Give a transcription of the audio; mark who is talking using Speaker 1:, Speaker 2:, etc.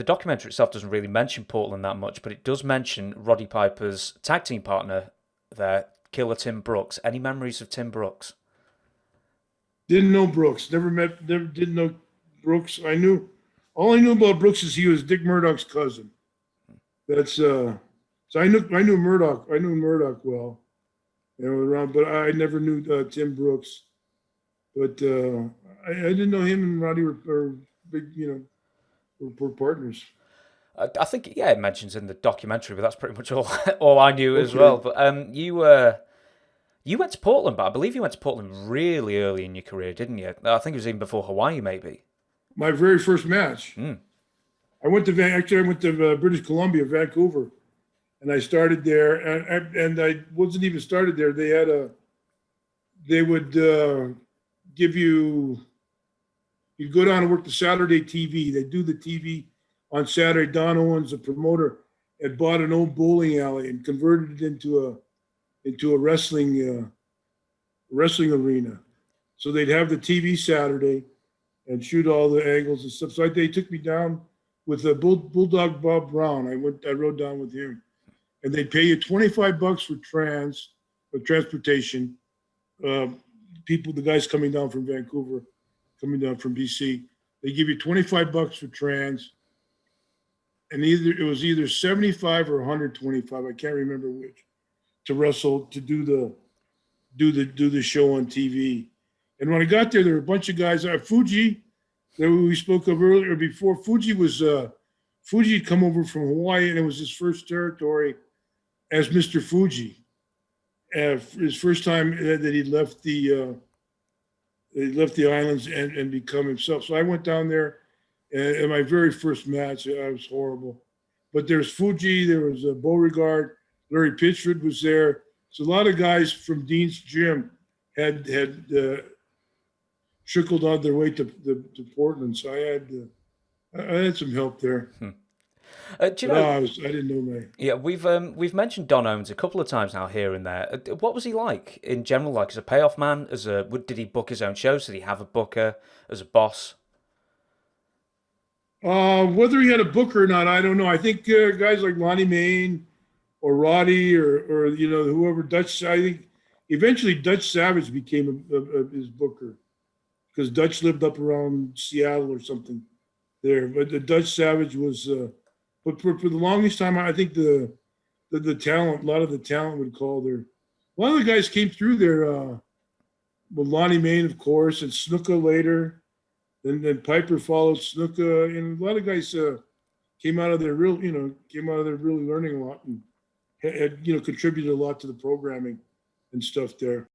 Speaker 1: the documentary itself doesn't really mention Portland that much, but it does mention Roddy Piper's tag team partner there, Killer Tim Brooks. Any memories of Tim Brooks?
Speaker 2: Didn't know Brooks. Never didn't know Brooks. All I knew about Brooks is he was Dick Murdoch's cousin. That's so I knew Murdoch. I knew Murdoch well, around, but I never knew Tim Brooks. But I didn't know him and Roddy were big, were partners.
Speaker 1: I think it mentions in the documentary, but that's pretty much all all I knew as
Speaker 2: Okay.
Speaker 1: well. But you went to Portland, but I believe you went to Portland really early in your career, didn't you? I think it was even before Hawaii, maybe.
Speaker 2: My very first match. I went to British Columbia, Vancouver, and I started there. And I wasn't even started there. They would give you'd go down and work the Saturday TV. They do the TV on Saturday. Don Owens, the promoter, had bought an old bowling alley and converted it into a wrestling arena. So they'd have the TV Saturday and shoot all the angles and stuff. So they took me down with a Bulldog Bob Brown. I rode down with him, and they'd pay you $25 for transportation. The guys coming down from Vancouver, coming down from BC, they give you $25 for trans, and it was either 75 or 125. I can't remember which, to wrestle, to do the show on TV. And when I got there were a bunch of guys. Fuji, that we spoke of earlier before. Fuji had come over from Hawaii, and it was his first territory as Mr. Fuji. His first time that he left the islands and become himself. So I went down there, and in my very first match, I was horrible. But there's Fuji, there was Beauregard, Larry Pitchford was there. So a lot of guys from Dean's Gym had trickled on their way to Portland. So I had some help there.
Speaker 1: Do you know?
Speaker 2: I didn't know my.
Speaker 1: Yeah, we've mentioned Don Owens a couple of times now here and there. What was he like in general? Like as a payoff man? Did he book his own shows? Did he have a booker as a boss?
Speaker 2: Whether he had a booker or not, I don't know. I think guys like Lonnie Main or Roddy or whoever Dutch. I think eventually Dutch Savage became his booker because Dutch lived up around Seattle or something there. But the Dutch Savage was. But for the longest time, I think the talent, a lot of the talent would call a lot of the guys came through there. With Lonnie Main, of course, and Snuka later. Then Piper followed Snuka, and a lot of guys came out of there really learning a lot and had contributed a lot to the programming and stuff there.